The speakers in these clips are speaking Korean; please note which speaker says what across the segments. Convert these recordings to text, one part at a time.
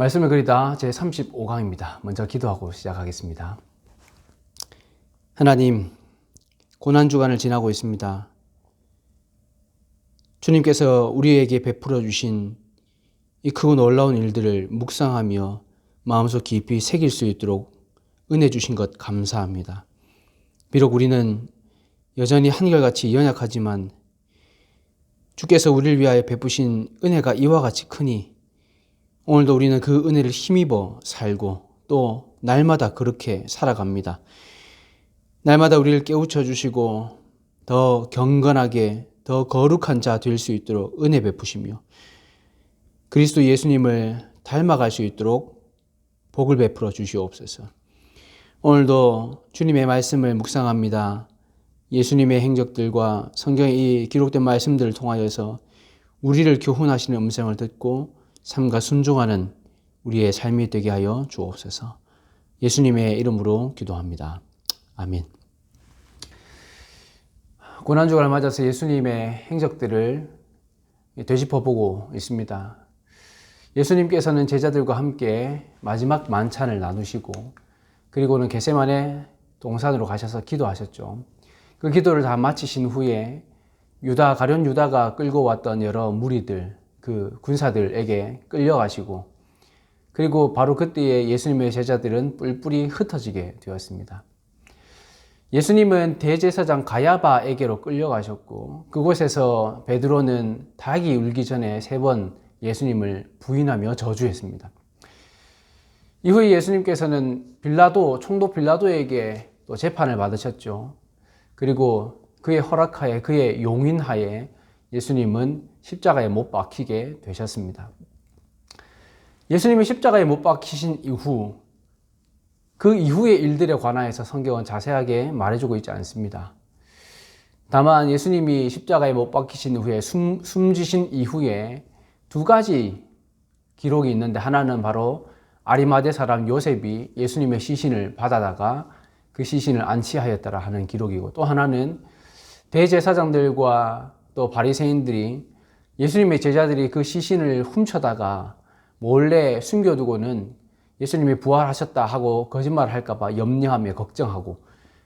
Speaker 1: 말씀을 그리다 제35강입니다. 먼저 기도하고 시작하겠습니다. 하나님, 고난주간을 지나고 있습니다. 주님께서 우리에게 베풀어 주신 이 크고 놀라운 일들을 묵상하며 마음속 깊이 새길 수 있도록 은혜 주신 것 감사합니다. 비록 우리는 여전히 한결같이 연약하지만 주께서 우리를 위하여 베푸신 은혜가 이와 같이 크니 오늘도 우리는 그 은혜를 힘입어 살고 또 날마다 그렇게 살아갑니다. 날마다 우리를 깨우쳐 주시고 더 경건하게 더 거룩한 자 될 수 있도록 은혜 베푸시며 그리스도 예수님을 닮아갈 수 있도록 복을 베풀어 주시옵소서. 오늘도 주님의 말씀을 묵상합니다. 예수님의 행적들과 성경의 이 기록된 말씀들을 통하여서 우리를 교훈하시는 음성을 듣고 삶과 순종하는 우리의 삶이 되게 하여 주옵소서. 예수님의 이름으로 기도합니다. 아멘. 고난주간을 맞아서 예수님의 행적들을 되짚어보고 있습니다. 예수님께서는 제자들과 함께 마지막 만찬을 나누시고 그리고는 겟세마네 동산으로 가셔서 기도하셨죠. 그 기도를 다 마치신 후에 가룟 유다가 끌고 왔던 여러 무리들, 그 군사들에게 끌려가시고 그리고 바로 그때에 예수님의 제자들은 뿔뿔이 흩어지게 되었습니다. 예수님은 대제사장 가야바에게로 끌려가셨고 그곳에서 베드로는 닭이 울기 전에 3번 예수님을 부인하며 저주했습니다. 이후에 예수님께서는 총독 빌라도에게 또 재판을 받으셨죠. 그리고 그의 허락하에 그의 용인하에 예수님은 십자가에 못 박히게 되셨습니다. 예수님이 십자가에 못 박히신 이후 그 이후의 일들에 관하여서 성경은 자세하게 말해주고 있지 않습니다. 다만 예수님이 십자가에 못 박히신 후에 숨지신 이후에 2가지 기록이 있는데 하나는 바로 아리마대 사람 요셉이 예수님의 시신을 받아다가 그 시신을 안치하였더라 하는 기록이고 또 하나는 대제사장들과 또 바리새인들이 예수님의 제자들이 그 시신을 훔쳐다가 몰래 숨겨두고는 예수님이 부활하셨다 하고 거짓말을 할까봐 염려하며 걱정하고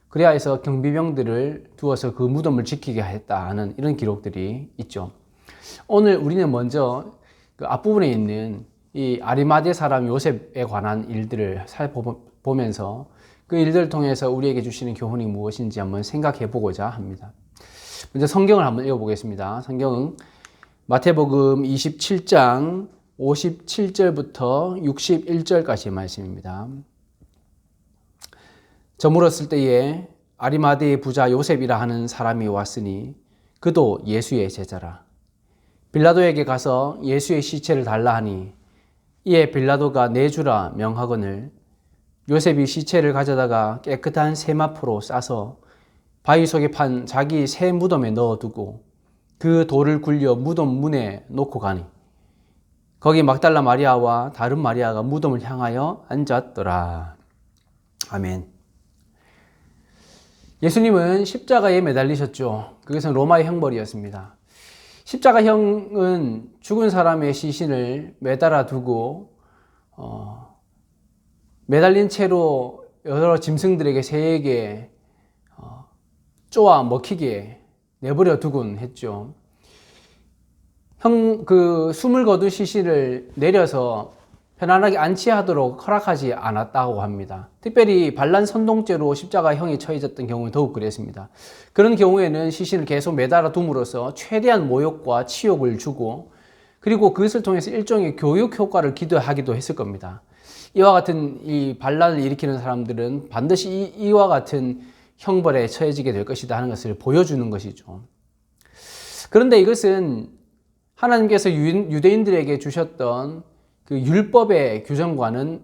Speaker 1: 그래야 해서 경비병들을 두어서 그 무덤을 지키게 했다 하는 이런 기록들이 있죠. 오늘 우리는 먼저 그 앞부분에 있는 이 아리마대 사람 요셉에 관한 일들을 살펴보면서 그 일들을 통해서 우리에게 주시는 교훈이 무엇인지 한번 생각해 보고자 합니다. 먼저 성경을 한번 읽어보겠습니다. 성경은 마태복음 27장 57절부터 61절까지의 말씀입니다. 저물었을 때에 아리마대의 부자 요셉이라 하는 사람이 왔으니 그도 예수의 제자라. 빌라도에게 가서 예수의 시체를 달라 하니 이에 빌라도가 내주라 명하거늘 요셉이 시체를 가져다가 깨끗한 세마포로 싸서 바위 속에 판 자기 새 무덤에 넣어두고 그 돌을 굴려 무덤 문에 놓고 가니 거기 막달라 마리아와 다른 마리아가 무덤을 향하여 앉았더라. 아멘. 예수님은 십자가에 매달리셨죠. 그것은 로마의 형벌이었습니다. 십자가형은 죽은 사람의 시신을 매달아 두고 매달린 채로 여러 짐승들에게 새에게 쪼아 먹히게 내버려 두곤 했죠. 숨을 거둔 시신을 내려서 편안하게 안치하도록 허락하지 않았다고 합니다. 특별히 반란 선동죄로 십자가형이 처해졌던 경우는 더욱 그랬습니다. 그런 경우에는 시신을 계속 매달아 둠으로써 최대한 모욕과 치욕을 주고 그리고 그것을 통해서 일종의 교육 효과를 기대하기도 했을 겁니다. 이와 같은 이 반란을 일으키는 사람들은 반드시 이와 같은 형벌에 처해지게 될 것이다 하는 것을 보여주는 것이죠. 그런데 이것은 하나님께서 유대인들에게 주셨던 그 율법의 규정과는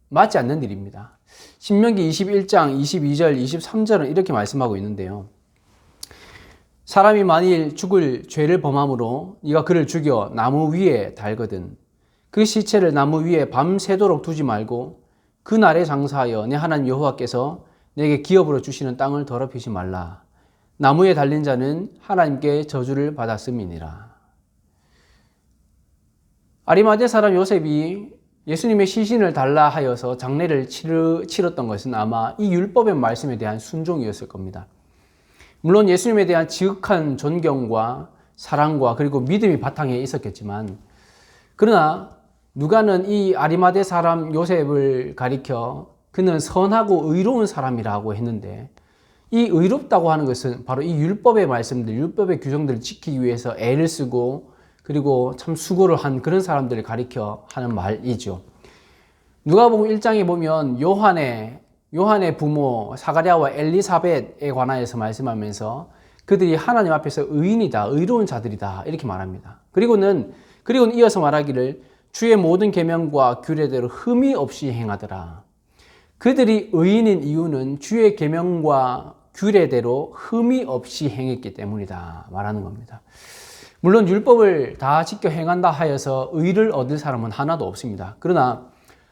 Speaker 1: 맞지 않는 일입니다. 신명기 21장 22절 23절은 이렇게 말씀하고 있는데요. 사람이 만일 죽을 죄를 범함으로 네가 그를 죽여 나무 위에 달거든 그 시체를 나무 위에 밤새도록 두지 말고 그 날에 장사하여 내 하나님 여호와께서 내게 기업으로 주시는 땅을 더럽히지 말라. 나무에 달린 자는 하나님께 저주를 받았음이니라. 아리마대 사람 요셉이 예수님의 시신을 달라 하여서 장례를 치렀던 것은 아마 이 율법의 말씀에 대한 순종이었을 겁니다. 물론 예수님에 대한 지극한 존경과 사랑과 그리고 믿음이 바탕에 있었겠지만, 그러나 누가는 이 아리마대 사람 요셉을 가리켜 그는 선하고 의로운 사람이라고 했는데, 이 의롭다고 하는 것은 바로 이 율법의 말씀들, 율법의 규정들을 지키기 위해서 애를 쓰고 그리고 참 수고를 한 그런 사람들을 가리켜 하는 말이죠. 누가복음 1장에 보면 요한의 부모 사가랴와 엘리사벳에 관하여서 말씀하면서 그들이 하나님 앞에서 의인이다, 의로운 자들이다 이렇게 말합니다. 그리고는 이어서 말하기를 주의 모든 계명과 규례대로 흠이 없이 행하더라. 그들이 의인인 이유는 주의 계명과 규례대로 흠이 없이 행했기 때문이다 말하는 겁니다. 물론 율법을 다 지켜 행한다 하여서 의를 얻을 사람은 하나도 없습니다. 그러나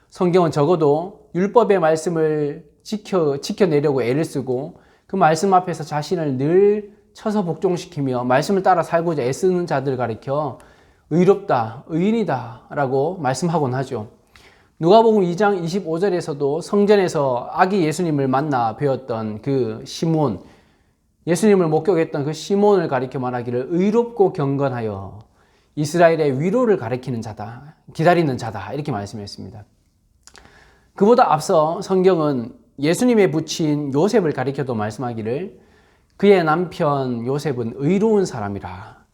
Speaker 1: 성경은 적어도 율법의 말씀을 지켜내려고 애를 쓰고 그 말씀 앞에서 자신을 늘 쳐서 복종시키며 말씀을 따라 살고자 애쓰는 자들을 가리켜 의롭다, 의인이다 라고 말씀하곤 하죠. 누가복음 2장 25절에서도 성전에서 아기 예수님을 만나 배웠던 그 시몬, 예수님을 목격했던 그 시몬을 가리켜 말하기를 의롭고 경건하여 이스라엘의 위로를 가리키는 자다, 기다리는 자다 이렇게 말씀했습니다. 그보다 앞서 성경은 예수님의 부친 요셉을 가리켜도 말씀하기를 그의 남편 요셉은 의로운 사람이라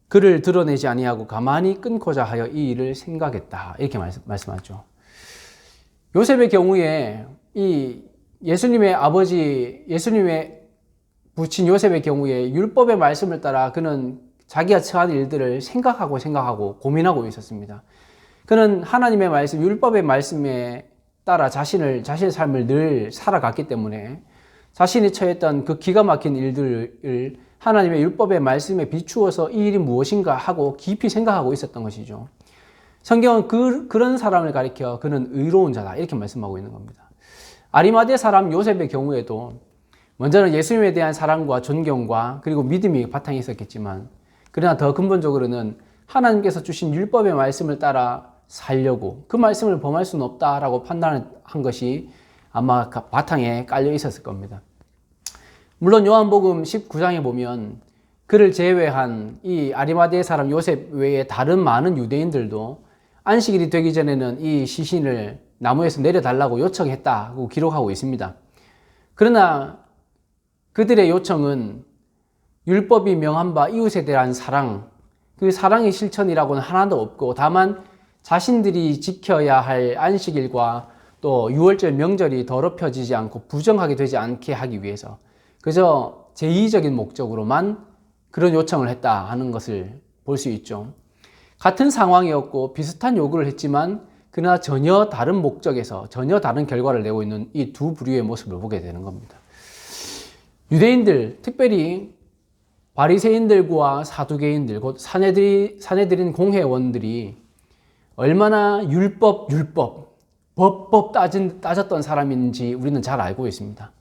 Speaker 1: 그를 드러내지 아니하고 가만히 끊고자 하여 이 일을 생각했다 이렇게 말씀하죠. 요셉의 경우에 이 예수님의 부친 요셉의 경우에 율법의 말씀을 따라 그는 자기가 처한 일들을 생각하고 고민하고 있었습니다. 그는 하나님의 말씀, 율법의 말씀에 따라 자신의 삶을 늘 살아갔기 때문에 자신이 처했던 그 기가 막힌 일들을 하나님의 율법의 말씀에 비추어서 이 일이 무엇인가 하고 깊이 생각하고 있었던 것이죠. 성경은 그런 사람을 가리켜 그는 의로운 자다 이렇게 말씀하고 있는 겁니다. 아리마대 사람 요셉의 경우에도 먼저는 예수님에 대한 사랑과 존경과 그리고 믿음이 바탕에 있었겠지만, 그러나 더 근본적으로는 하나님께서 주신 율법의 말씀을 따라 살려고 그 말씀을 범할 수는 없다라고 판단한 것이 아마 바탕에 깔려 있었을 겁니다. 물론 요한복음 19장에 보면 그를 제외한 이 아리마대 사람 요셉 외에 다른 많은 유대인들도 안식일이 되기 전에는 이 시신을 나무에서 내려달라고 요청했다고 기록하고 있습니다. 그러나 그들의 요청은 율법이 명한 바 이웃에 대한 사랑, 그 사랑의 실천이라고는 하나도 없고 다만 자신들이 지켜야 할 안식일과 또 유월절 명절이 더럽혀지지 않고 부정하게 되지 않게 하기 위해서 그저 제의적인 목적으로만 그런 요청을 했다 하는 것을 볼 수 있죠. 같은 상황이었고 비슷한 요구를 했지만 그러나 전혀 다른 목적에서 전혀 다른 결과를 내고 있는 이 두 부류의 모습을 보게 되는 겁니다. 유대인들, 특별히 바리새인들과 사두개인들, 곧 사내들인 공회원들이 얼마나 율법, 법 따졌던 사람인지 우리는 잘 알고 있습니다.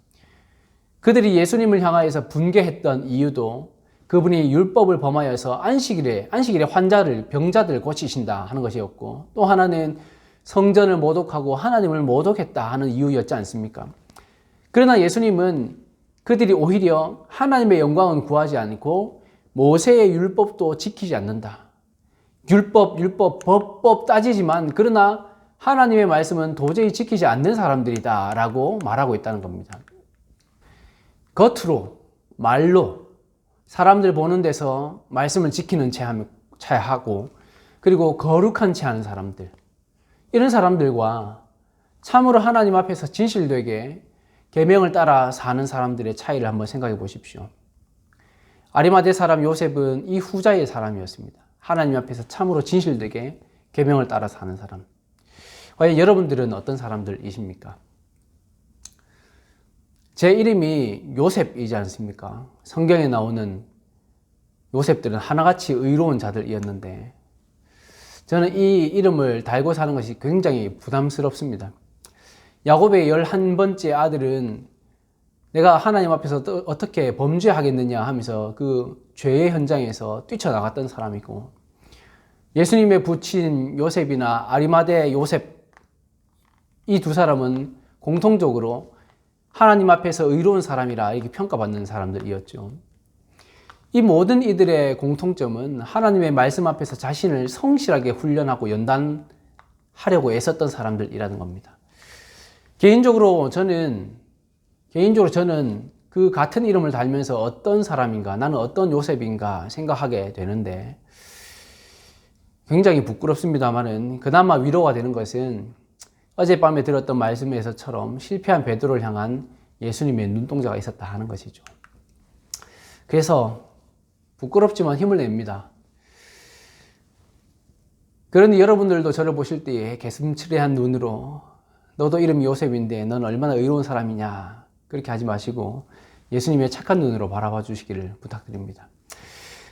Speaker 1: 그들이 예수님을 향하여서 분개했던 이유도 그분이 율법을 범하여서 안식일에 병자들을 고치신다 하는 것이었고, 또 하나는 성전을 모독하고 하나님을 모독했다 하는 이유였지 않습니까? 그러나 예수님은 그들이 오히려 하나님의 영광은 구하지 않고 모세의 율법도 지키지 않는다. 법 따지지만 그러나 하나님의 말씀은 도저히 지키지 않는 사람들이다 라고 말하고 있다는 겁니다. 겉으로, 말로 사람들 보는 데서 말씀을 지키는 체하고 그리고 거룩한 체하는 사람들, 이런 사람들과 참으로 하나님 앞에서 진실되게 계명을 따라 사는 사람들의 차이를 한번 생각해 보십시오. 아리마대 사람 요셉은 이 후자의 사람이었습니다. 하나님 앞에서 참으로 진실되게 계명을 따라 사는 사람. 과연 여러분들은 어떤 사람들이십니까? 제 이름이 요셉이지 않습니까? 성경에 나오는 요셉들은 하나같이 의로운 자들이었는데 저는 이 이름을 달고 사는 것이 굉장히 부담스럽습니다. 야곱의 11번째 아들은 내가 하나님 앞에서 어떻게 범죄하겠느냐 하면서 그 죄의 현장에서 뛰쳐나갔던 사람이고, 예수님의 부친 요셉이나 아리마대 요셉 이 두 사람은 공통적으로 하나님 앞에서 의로운 사람이라 이렇게 평가받는 사람들이었죠. 이 모든 이들의 공통점은 하나님의 말씀 앞에서 자신을 성실하게 훈련하고 연단하려고 애썼던 사람들이라는 겁니다. 개인적으로 저는 그 같은 이름을 달면서 어떤 사람인가, 나는 어떤 요셉인가 생각하게 되는데 굉장히 부끄럽습니다만은 그나마 위로가 되는 것은 어젯밤에 들었던 말씀에서처럼 실패한 베드로를 향한 예수님의 눈동자가 있었다 하는 것이죠. 그래서 부끄럽지만 힘을 냅니다. 그러니 여러분들도 저를 보실 때에 개슴츠레한 눈으로 너도 이름이 요셉인데 넌 얼마나 의로운 사람이냐 그렇게 하지 마시고 예수님의 착한 눈으로 바라봐 주시기를 부탁드립니다.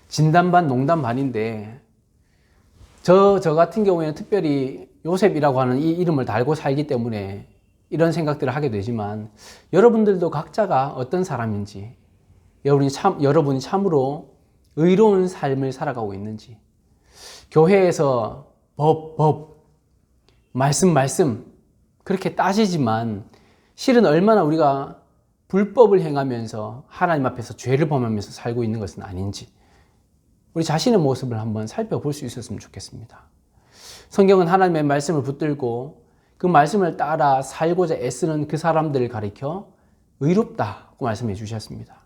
Speaker 1: 진담 반 농담 반인데 저 같은 경우에는 특별히 요셉이라고 하는 이 이름을 달고 살기 때문에 이런 생각들을 하게 되지만 여러분들도 각자가 어떤 사람인지 여러분이 참으로 의로운 삶을 살아가고 있는지 교회에서 법 말씀 그렇게 따지지만 실은 얼마나 우리가 불법을 행하면서 하나님 앞에서 죄를 범하면서 살고 있는 것은 아닌지 우리 자신의 모습을 한번 살펴볼 수 있었으면 좋겠습니다. 성경은 하나님의 말씀을 붙들고 그 말씀을 따라 살고자 애쓰는 그 사람들을 가리켜 의롭다고 말씀해 주셨습니다.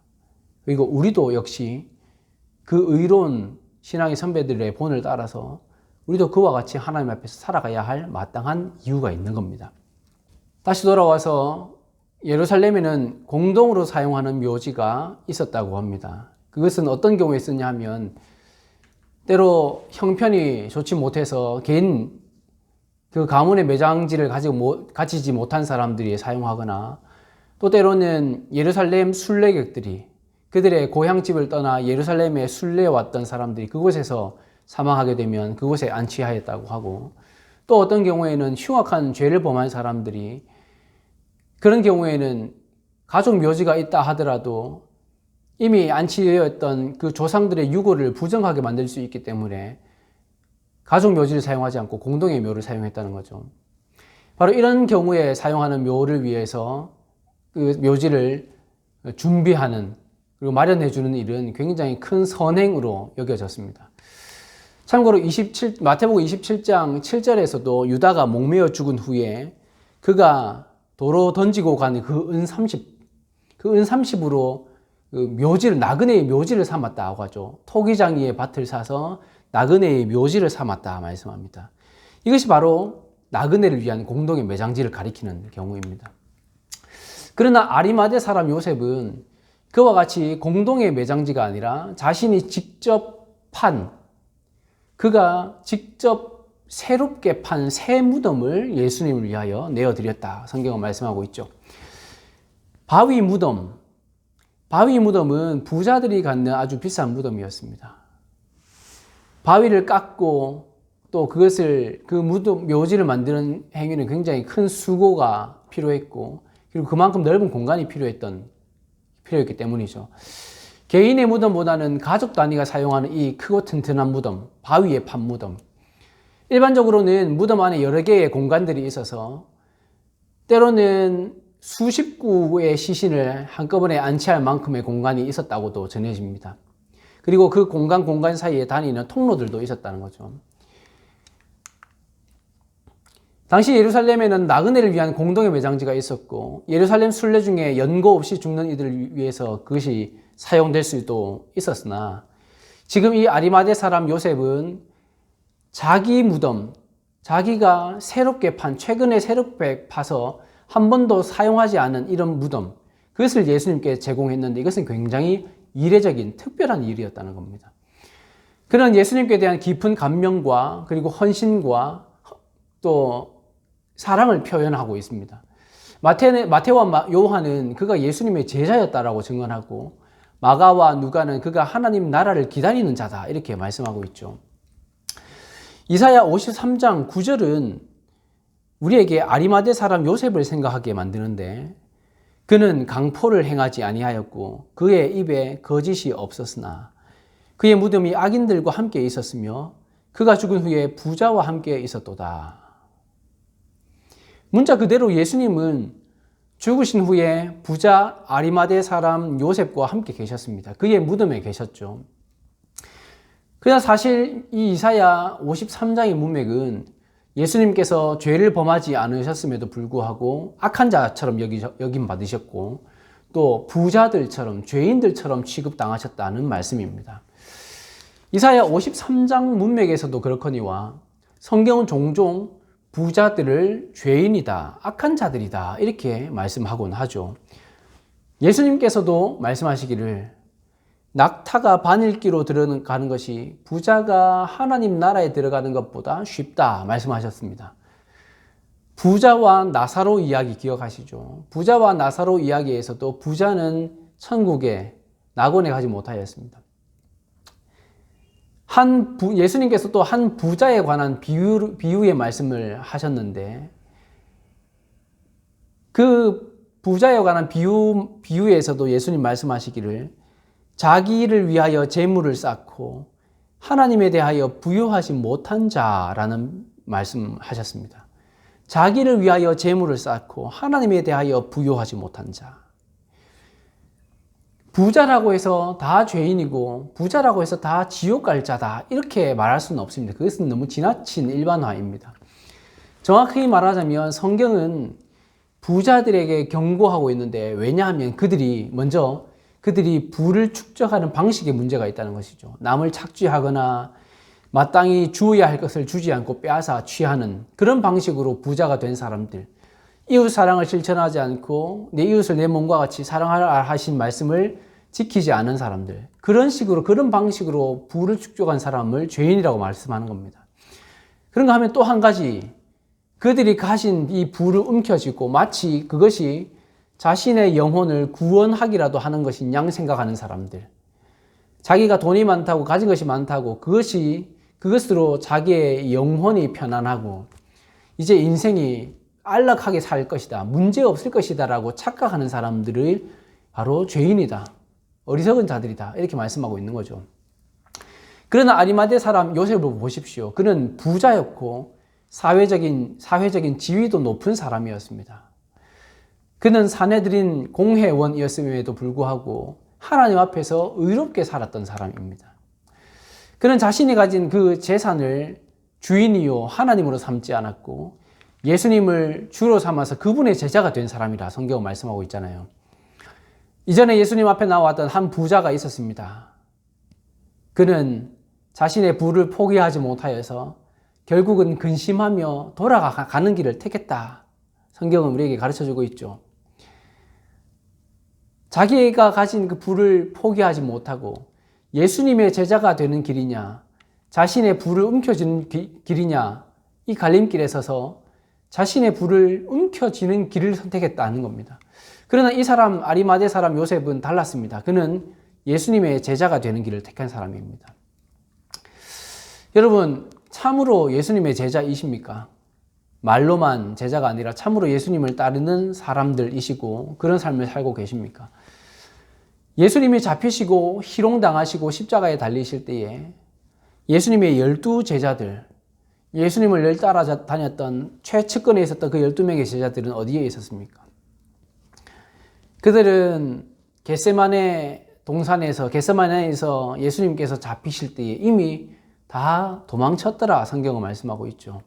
Speaker 1: 그리고 우리도 역시 그 의로운 신앙의 선배들의 본을 따라서 우리도 그와 같이 하나님 앞에서 살아가야 할 마땅한 이유가 있는 겁니다. 다시 돌아와서 예루살렘에는 공동으로 사용하는 묘지가 있었다고 합니다. 그것은 어떤 경우에 쓰냐 하면 때로 형편이 좋지 못해서 개인 그 가문의 매장지를 가지지 못한 사람들이 사용하거나 또 때로는 예루살렘 순례객들이 그들의 고향집을 떠나 예루살렘에 순례해 왔던 사람들이 그곳에서 사망하게 되면 그곳에 안치하였다고 하고 또 어떤 경우에는 흉악한 죄를 범한 사람들이 그런 경우에는 가족 묘지가 있다 하더라도 이미 안치되었던 그 조상들의 유골을 부정하게 만들 수 있기 때문에 가족 묘지를 사용하지 않고 공동의 묘를 사용했다는 거죠. 바로 이런 경우에 사용하는 묘를 위해서 그 묘지를 준비하는 그리고 마련해 주는 일은 굉장히 큰 선행으로 여겨졌습니다. 참고로 마태복음 27장 7절에서도 유다가 목매어 죽은 후에 그가 도로 던지고 간 그 은 30으로 나그네의 묘지를 삼았다고 하죠. 토기장이의 밭을 사서 나그네의 묘지를 삼았다 말씀합니다. 이것이 바로 나그네를 위한 공동의 매장지를 가리키는 경우입니다. 그러나 아리마대 사람 요셉은 그와 같이 공동의 매장지가 아니라 자신이 그가 직접 새롭게 판 새 무덤을 예수님을 위하여 내어드렸다. 성경은 말씀하고 있죠. 바위 무덤은 부자들이 갖는 아주 비싼 무덤이었습니다. 바위를 깎고 또 그 묘지를 만드는 행위는 굉장히 큰 수고가 필요했고 그리고 그만큼 넓은 공간이 필요했기 때문이죠. 개인의 무덤보다는 가족 단위가 사용하는 이 크고 튼튼한 무덤, 바위에 판 무덤. 일반적으로는 무덤 안에 여러 개의 공간들이 있어서 때로는 수십 구의 시신을 한꺼번에 안치할 만큼의 공간이 있었다고도 전해집니다. 그리고 그 공간 사이에 다니는 통로들도 있었다는 거죠. 당시 예루살렘에는 나그네를 위한 공동의 매장지가 있었고 예루살렘 순례 중에 연고 없이 죽는 이들을 위해서 그것이 사용될 수도 있었으나 지금 이 아리마대 사람 요셉은 자기 무덤, 자기가 최근에 새롭게 파서 한 번도 사용하지 않은 이런 무덤, 그것을 예수님께 제공했는데 이것은 굉장히 이례적인 특별한 일이었다는 겁니다. 그런 예수님께 대한 깊은 감명과 그리고 헌신과 또 사랑을 표현하고 있습니다. 마태와 요한은 그가 예수님의 제자였다라고 증언하고 마가와 누가는 그가 하나님 나라를 기다리는 자다 이렇게 말씀하고 있죠. 이사야 53장 9절은 우리에게 아리마대 사람 요셉을 생각하게 만드는데 그는 강포를 행하지 아니하였고 그의 입에 거짓이 없었으나 그의 무덤이 악인들과 함께 있었으며 그가 죽은 후에 부자와 함께 있었도다. 문자 그대로 예수님은 죽으신 후에 부자 아리마대 사람 요셉과 함께 계셨습니다. 그의 무덤에 계셨죠. 그러나 사실 이 이사야 53장의 문맥은 예수님께서 죄를 범하지 않으셨음에도 불구하고 악한 자처럼 여김받으셨고 또 부자들처럼 죄인들처럼 취급당하셨다는 말씀입니다. 이사야 53장 문맥에서도 그렇거니와 성경은 종종 부자들을 죄인이다, 악한 자들이다 이렇게 말씀하곤 하죠. 예수님께서도 말씀하시기를 낙타가 바늘기로 들어가는 것이 부자가 하나님 나라에 들어가는 것보다 쉽다 말씀하셨습니다. 부자와 나사로 이야기 기억하시죠? 부자와 나사로 이야기에서도 부자는 천국에 낙원에 가지 못하였습니다. 예수님께서 또 한 부자에 관한 비유의 말씀을 하셨는데 그 부자에 관한 비유에서도 예수님 말씀하시기를 자기를 위하여 재물을 쌓고 하나님에 대하여 부요하지 못한 자라는 말씀하셨습니다. 자기를 위하여 재물을 쌓고 하나님에 대하여 부요하지 못한 자. 부자라고 해서 다 죄인이고 부자라고 해서 다 지옥 갈 자다 이렇게 말할 수는 없습니다. 그것은 너무 지나친 일반화입니다. 정확히 말하자면 성경은 부자들에게 경고하고 있는데 왜냐하면 그들이 부를 축적하는 방식에 문제가 있다는 것이죠. 남을 착취하거나 마땅히 주어야 할 것을 주지 않고 빼앗아 취하는 그런 방식으로 부자가 된 사람들, 이웃 사랑을 실천하지 않고 내 이웃을 내 몸과 같이 사랑하라 하신 말씀을 지키지 않은 사람들, 그런 방식으로 부를 축적한 사람을 죄인이라고 말씀하는 겁니다. 그런가 하면 또 한 가지, 그들이 가진 이 부를 움켜쥐고 마치 그것이 자신의 영혼을 구원하기라도 하는 것인 양 생각하는 사람들, 자기가 돈이 많다고 가진 것이 많다고 그것으로 자기의 영혼이 편안하고 이제 인생이 안락하게 살 것이다, 문제 없을 것이다 라고 착각하는 사람들을 바로 죄인이다, 어리석은 자들이다 이렇게 말씀하고 있는 거죠. 그러나 아리마대 사람 요셉을 보십시오. 그는 부자였고 사회적인 지위도 높은 사람이었습니다. 그는 사내들인 공회원이었음에도 불구하고 하나님 앞에서 의롭게 살았던 사람입니다. 그는 자신이 가진 그 재산을 주인이요 하나님으로 삼지 않았고 예수님을 주로 삼아서 그분의 제자가 된 사람이라 성경은 말씀하고 있잖아요. 이전에 예수님 앞에 나왔던 한 부자가 있었습니다. 그는 자신의 부를 포기하지 못하여서 결국은 근심하며 돌아가는 길을 택했다. 성경은 우리에게 가르쳐주고 있죠. 자기가 가진 그 부를 포기하지 못하고 예수님의 제자가 되는 길이냐, 자신의 부를 움켜쥐는 길이냐, 이 갈림길에 서서 자신의 부를 움켜쥐는 길을 선택했다는 겁니다. 그러나 이 사람, 아리마대 사람 요셉은 달랐습니다. 그는 예수님의 제자가 되는 길을 택한 사람입니다. 여러분, 참으로 예수님의 제자이십니까? 말로만 제자가 아니라 참으로 예수님을 따르는 사람들이시고 그런 삶을 살고 계십니까? 예수님이 잡히시고 희롱당하시고 십자가에 달리실 때에 예수님의 12제자들, 예수님을 늘 따라다녔던 최측근에 있었던 그 12명의 제자들은 어디에 있었습니까? 그들은 겟세마네 동산에서 예수님께서 잡히실 때에 이미 다 도망쳤더라 성경은 말씀하고 있죠.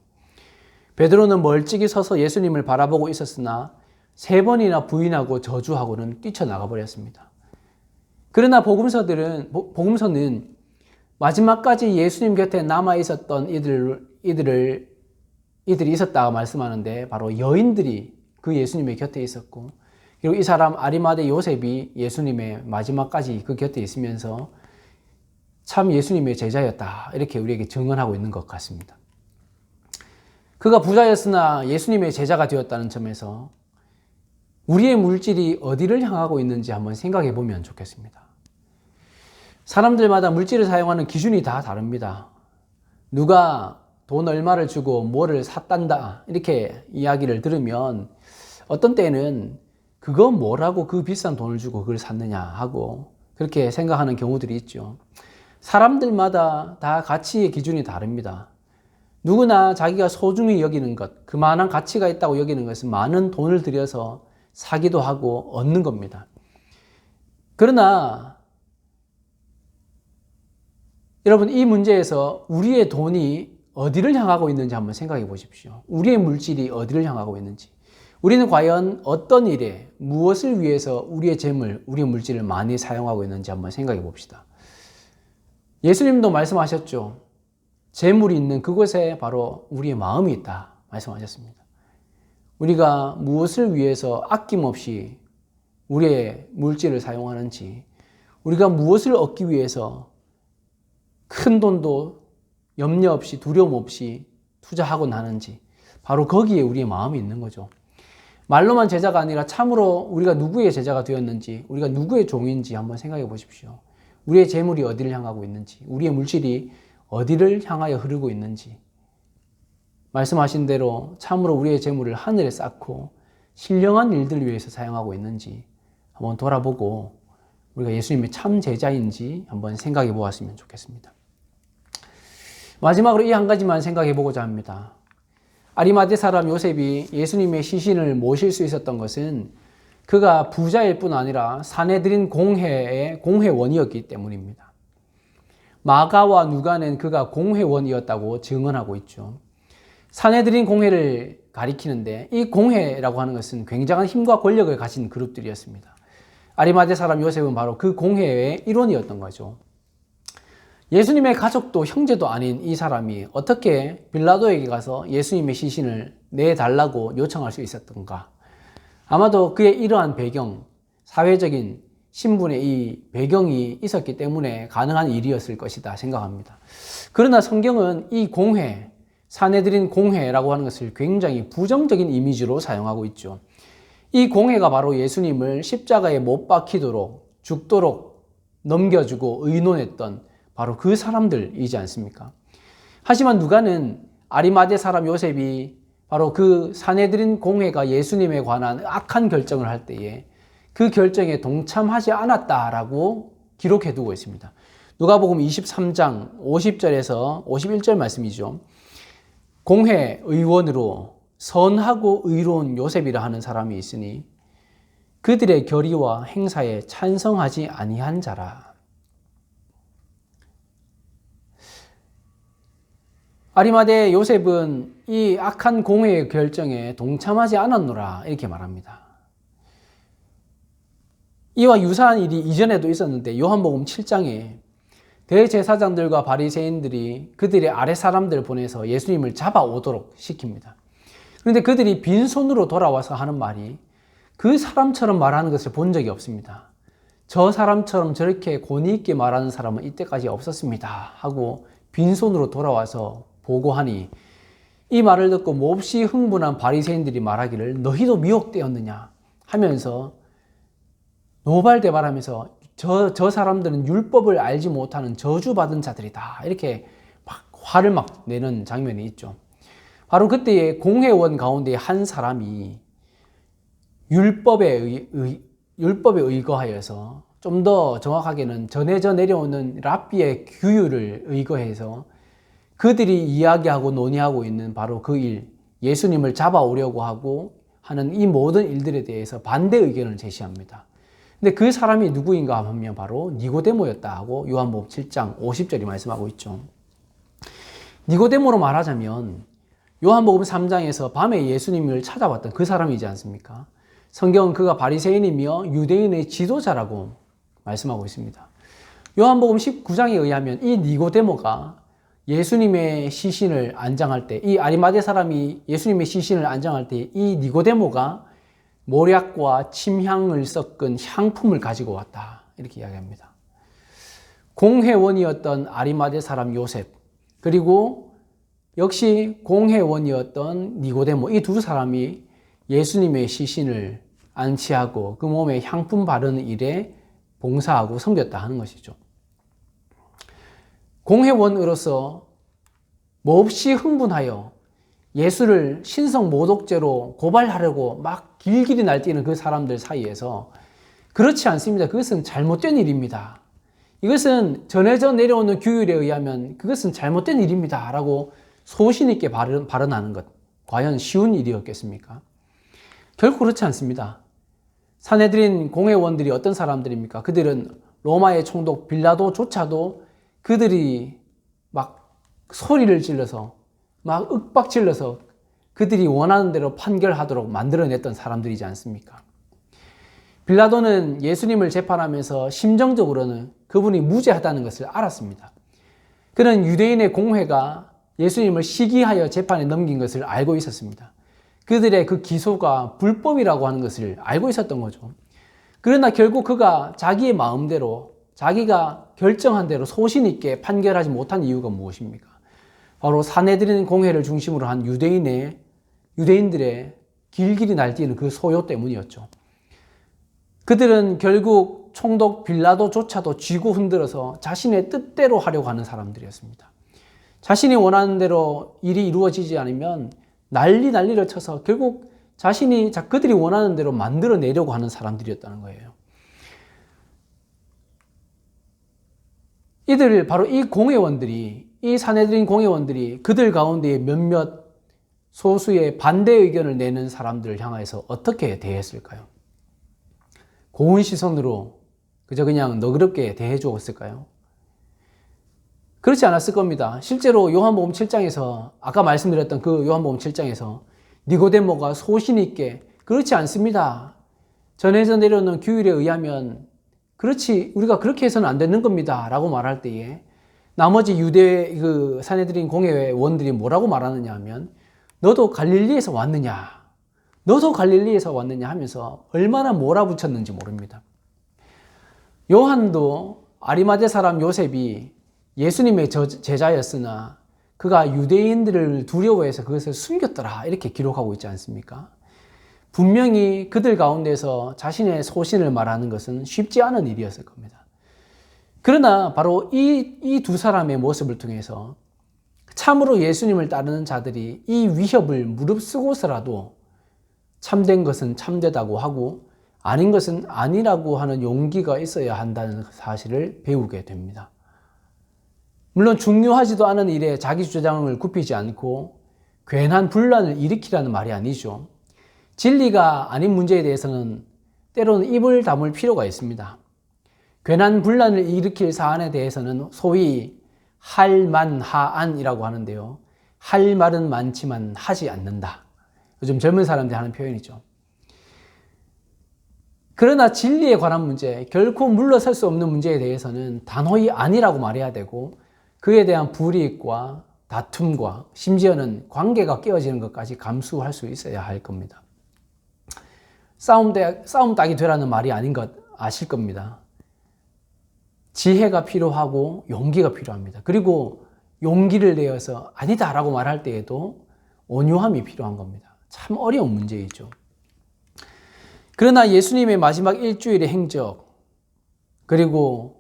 Speaker 1: 베드로는 멀찍이 서서 예수님을 바라보고 있었으나 3번이나 부인하고 저주하고는 뛰쳐나가 버렸습니다. 그러나 복음서는 마지막까지 예수님 곁에 남아 있었던 이들이 있었다고 말씀하는데 바로 여인들이 그 예수님의 곁에 있었고 그리고 이 사람 아리마대 요셉이 예수님의 마지막까지 그 곁에 있으면서 참 예수님의 제자였다 이렇게 우리에게 증언하고 있는 것 같습니다. 그가 부자였으나 예수님의 제자가 되었다는 점에서 우리의 물질이 어디를 향하고 있는지 한번 생각해 보면 좋겠습니다. 사람들마다 물질을 사용하는 기준이 다 다릅니다. 누가 돈 얼마를 주고 뭐를 샀단다 이렇게 이야기를 들으면 어떤 때는 그거 뭐라고 그 비싼 돈을 주고 그걸 샀느냐 하고 그렇게 생각하는 경우들이 있죠. 사람들마다 다 가치의 기준이 다릅니다. 누구나 자기가 소중히 여기는 것, 그만한 가치가 있다고 여기는 것은 많은 돈을 들여서 사기도 하고 얻는 겁니다. 그러나 여러분, 이 문제에서 우리의 돈이 어디를 향하고 있는지 한번 생각해 보십시오. 우리의 물질이 어디를 향하고 있는지. 우리는 과연 어떤 일에, 무엇을 위해서 우리의 재물, 우리의 물질을 많이 사용하고 있는지 한번 생각해 봅시다. 예수님도 말씀하셨죠. 재물이 있는 그곳에 바로 우리의 마음이 있다 말씀하셨습니다. 우리가 무엇을 위해서 아낌없이 우리의 물질을 사용하는지, 우리가 무엇을 얻기 위해서 큰 돈도 염려 없이 두려움 없이 투자하고 나는지, 바로 거기에 우리의 마음이 있는 거죠. 말로만 제자가 아니라 참으로 우리가 누구의 제자가 되었는지, 우리가 누구의 종인지 한번 생각해 보십시오. 우리의 재물이 어디를 향하고 있는지, 우리의 물질이 어디를 향하여 흐르고 있는지, 말씀하신 대로 참으로 우리의 재물을 하늘에 쌓고 신령한 일들 위해서 사용하고 있는지 한번 돌아보고 우리가 예수님의 참 제자인지 한번 생각해 보았으면 좋겠습니다. 마지막으로 이 한 가지만 생각해 보고자 합니다. 아리마대 사람 요셉이 예수님의 시신을 모실 수 있었던 것은 그가 부자일 뿐 아니라 사내들인 공회의 공회원이었기 때문입니다. 마가와 누가는 그가 공회원이었다고 증언하고 있죠. 사내들인 공회를 가리키는데, 이 공회라고 하는 것은 굉장한 힘과 권력을 가진 그룹들이었습니다. 아리마대 사람 요셉은 바로 그 공회의 일원이었던 거죠. 예수님의 가족도 형제도 아닌 이 사람이 어떻게 빌라도에게 가서 예수님의 시신을 내달라고 요청할 수 있었던가? 아마도 그의 이러한 배경, 사회적인 신분의 이 배경이 있었기 때문에 가능한 일이었을 것이다 생각합니다. 그러나 성경은 이 공회, 사내들인 공회라고 하는 것을 굉장히 부정적인 이미지로 사용하고 있죠. 이 공회가 바로 예수님을 십자가에 못 박히도록, 죽도록 넘겨주고 의논했던 바로 그 사람들이지 않습니까? 하지만 누가는 아리마대 사람 요셉이 바로 그 사내들인 공회가 예수님에 관한 악한 결정을 할 때에 그 결정에 동참하지 않았다라고 기록해 두고 있습니다. 누가복음 23장 50절에서 51절 말씀이죠. 공회 의원으로 선하고 의로운 요셉이라 하는 사람이 있으니 그들의 결의와 행사에 찬성하지 아니한 자라. 아리마대 요셉은 이 악한 공회의 결정에 동참하지 않았노라 이렇게 말합니다. 이와 유사한 일이 이전에도 있었는데 요한복음 7장에 대제사장들과 바리새인들이 그들의 아래 사람들을 보내서 예수님을 잡아오도록 시킵니다. 그런데 그들이 빈손으로 돌아와서 하는 말이 그 사람처럼 말하는 것을 본 적이 없습니다. 저 사람처럼 저렇게 권위 있게 말하는 사람은 이때까지 없었습니다 하고 빈손으로 돌아와서 보고하니, 이 말을 듣고 몹시 흥분한 바리새인들이 말하기를 너희도 미혹되었느냐 하면서 노발대발하면서 저 사람들은 율법을 알지 못하는 저주받은 자들이다 이렇게 막 화를 막 내는 장면이 있죠. 바로 그때의 공회원 가운데 한 사람이 율법에 의거하여서, 좀 더 정확하게는 전해져 내려오는 랍비의 규율을 의거해서 그들이 이야기하고 논의하고 있는 바로 그 일, 예수님을 잡아오려고 하고 하는 이 모든 일들에 대해서 반대 의견을 제시합니다. 근데 그 사람이 누구인가 하면 바로 니고데모였다 하고 요한복음 7장 50절이 말씀하고 있죠. 니고데모로 말하자면 요한복음 3장에서 밤에 예수님을 찾아왔던 그 사람이지 않습니까? 성경은 그가 바리새인이며 유대인의 지도자라고 말씀하고 있습니다. 요한복음 19장에 의하면 이 니고데모가 예수님의 시신을 안장할 때, 이 아리마대 사람이 예수님의 시신을 안장할 때 이 니고데모가 모략과 침향을 섞은 향품을 가지고 왔다 이렇게 이야기합니다. 공회원이었던 아리마대 사람 요셉, 그리고 역시 공회원이었던 니고데모, 이 두 사람이 예수님의 시신을 안치하고 그 몸에 향품 바르는 일에 봉사하고 섬겼다 하는 것이죠. 공회원으로서 몹시 흥분하여 예수를 신성 모독죄로 고발하려고 막 길길이 날뛰는 그 사람들 사이에서 그렇지 않습니다. 그것은 잘못된 일입니다. 이것은 전해져 내려오는 규율에 의하면 그것은 잘못된 일입니다 라고 소신 있게 발언하는 것, 과연 쉬운 일이었겠습니까? 결코 그렇지 않습니다. 산헤드린 공회원들이 어떤 사람들입니까? 그들은 로마의 총독 빌라도조차도 그들이 막 소리를 질러서 막 윽박질러서 그들이 원하는 대로 판결하도록 만들어냈던 사람들이지 않습니까? 빌라도는 예수님을 재판하면서 심정적으로는 그분이 무죄하다는 것을 알았습니다. 그는 유대인의 공회가 예수님을 시기하여 재판에 넘긴 것을 알고 있었습니다. 그들의 그 기소가 불법이라고 하는 것을 알고 있었던 거죠. 그러나 결국 그가 자기의 마음대로 자기가 결정한 대로 소신 있게 판결하지 못한 이유가 무엇입니까? 바로 산헤드린 공회를 중심으로 한 유대인들의 길길이 날뛰는 그 소요 때문이었죠. 그들은 결국 총독 빌라도조차도 쥐고 흔들어서 자신의 뜻대로 하려고 하는 사람들이었습니다. 자신이 원하는 대로 일이 이루어지지 않으면 난리를 쳐서 결국 그들이 원하는 대로 만들어내려고 하는 사람들이었다는 거예요. 바로 이 산헤드린 공회원들이 그들 가운데 몇몇 소수의 반대 의견을 내는 사람들을 향해서 어떻게 대했을까요? 고운 시선으로 그저 그냥 너그럽게 대해 주었을까요? 그렇지 않았을 겁니다. 실제로 요한복음 7장에서 아까 말씀드렸던 그 요한복음 7장에서 니고데모가 소신 있게 그렇지 않습니다. 전해져 내려오는 규율에 의하면 우리가 그렇게 해서는 안 되는 겁니다. 라고 말할 때에 나머지 산헤드린 공회원들이 뭐라고 말하느냐 하면 너도 갈릴리에서 왔느냐 하면서 얼마나 몰아붙였는지 모릅니다. 요한도 아리마대 사람 요셉이 예수님의 제자였으나 그가 유대인들을 두려워해서 그것을 숨겼더라 이렇게 기록하고 있지 않습니까? 분명히 그들 가운데서 자신의 소신을 말하는 것은 쉽지 않은 일이었을 겁니다. 그러나 바로 이 두 사람의 모습을 통해서 참으로 예수님을 따르는 자들이 이 위협을 무릅쓰고서라도 참된 것은 참되다고 하고 아닌 것은 아니라고 하는 용기가 있어야 한다는 사실을 배우게 됩니다. 물론 중요하지도 않은 일에 자기 주장을 굽히지 않고 괜한 분란을 일으키라는 말이 아니죠. 진리가 아닌 문제에 대해서는 때로는 입을 다물 필요가 있습니다. 괜한 분란을 일으킬 사안에 대해서는 소위 할만하안이라고 하는데요. 할 말은 많지만 하지 않는다. 요즘 젊은 사람들이 하는 표현이죠. 그러나 진리에 관한 문제, 결코 물러설 수 없는 문제에 대해서는 단호히 아니라고 말해야 되고 그에 대한 불이익과 다툼과 심지어는 관계가 깨어지는 것까지 감수할 수 있어야 할 겁니다. 싸움 딱이 되라는 말이 아닌 것 아실 겁니다. 지혜가 필요하고 용기가 필요합니다. 그리고 용기를 내어서 아니다라고 말할 때에도 온유함이 필요한 겁니다. 참 어려운 문제이죠. 그러나 예수님의 마지막 일주일의 행적, 그리고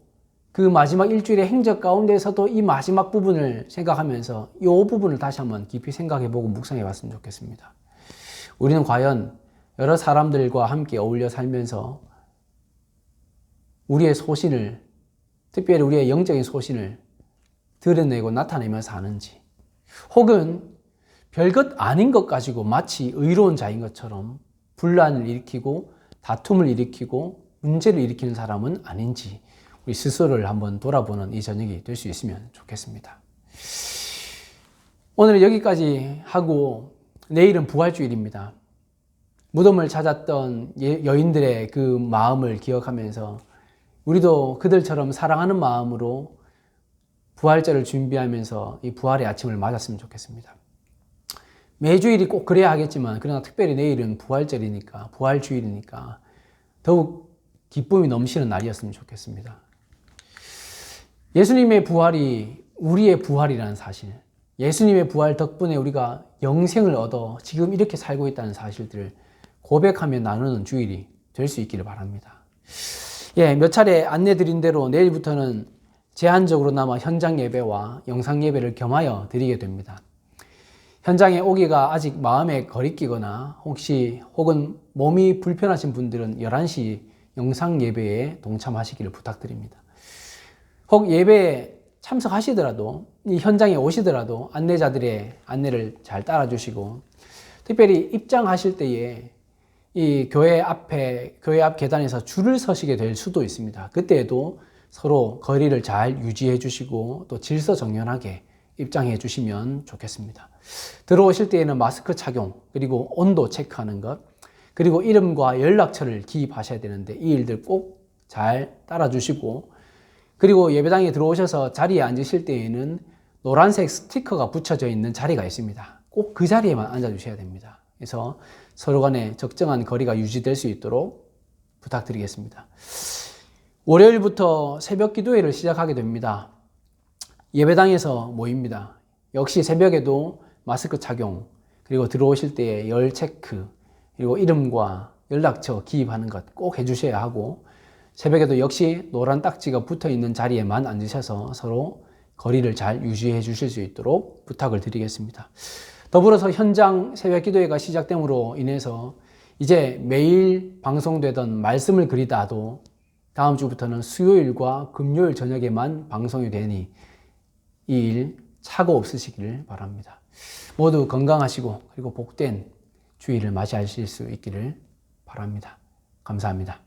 Speaker 1: 그 마지막 일주일의 행적 가운데서도 이 마지막 부분을 생각하면서 이 부분을 다시 한번 깊이 생각해보고 묵상해 봤으면 좋겠습니다. 우리는 과연 여러 사람들과 함께 어울려 살면서 우리의 소신을, 특별히 우리의 영적인 소신을 드러내고 나타내며 사는지, 혹은 별것 아닌 것 가지고 마치 의로운 자인 것처럼 분란을 일으키고 다툼을 일으키고 문제를 일으키는 사람은 아닌지 우리 스스로를 한번 돌아보는 이 저녁이 될 수 있으면 좋겠습니다. 오늘은 여기까지 하고 내일은 부활주일입니다. 무덤을 찾았던 여인들의 그 마음을 기억하면서 우리도 그들처럼 사랑하는 마음으로 부활절을 준비하면서 이 부활의 아침을 맞았으면 좋겠습니다. 매주일이 꼭 그래야 하겠지만 그러나 특별히 내일은 부활절이니까 부활주일이니까 더욱 기쁨이 넘치는 날이었으면 좋겠습니다. 예수님의 부활이 우리의 부활이라는 사실, 예수님의 부활 덕분에 우리가 영생을 얻어 지금 이렇게 살고 있다는 사실들을 고백하며 나누는 주일이 될 수 있기를 바랍니다. 몇 차례 안내드린 대로 내일부터는 제한적으로나마 현장 예배와 영상 예배를 겸하여 드리게 됩니다. 현장에 오기가 아직 마음에 거리끼거나 혹은 몸이 불편하신 분들은 11시 영상 예배에 동참하시기를 부탁드립니다. 혹 예배에 참석하시더라도 이 현장에 오시더라도 안내자들의 안내를 잘 따라주시고, 특별히 입장하실 때에 이 교회 앞 계단에서 줄을 서시게 될 수도 있습니다. 그때에도 서로 거리를 잘 유지해 주시고 또 질서 정연하게 입장해 주시면 좋겠습니다. 들어오실 때에는 마스크 착용, 그리고 온도 체크하는 것, 그리고 이름과 연락처를 기입하셔야 되는데 이 일들 꼭 잘 따라 주시고, 그리고 예배당에 들어오셔서 자리에 앉으실 때에는 노란색 스티커가 붙여져 있는 자리가 있습니다. 꼭 그 자리에만 앉아 주셔야 됩니다. 그래서 서로 간에 적정한 거리가 유지될 수 있도록 부탁드리겠습니다. 월요일부터 새벽 기도회를 시작하게 됩니다. 예배당에서 모입니다. 역시 새벽에도 마스크 착용, 그리고 들어오실 때에 열 체크, 그리고 이름과 연락처 기입하는 것 꼭 해주셔야 하고, 새벽에도 역시 노란 딱지가 붙어 있는 자리에만 앉으셔서 서로 거리를 잘 유지해 주실 수 있도록 부탁을 드리겠습니다. 더불어서 현장 새벽 기도회가 시작됨으로 인해서 이제 매일 방송되던 말씀을 그리다도 다음 주부터는 수요일과 금요일 저녁에만 방송이 되니 이 일 착오 없으시기를 바랍니다. 모두 건강하시고 그리고 복된 주일을 맞이하실 수 있기를 바랍니다. 감사합니다.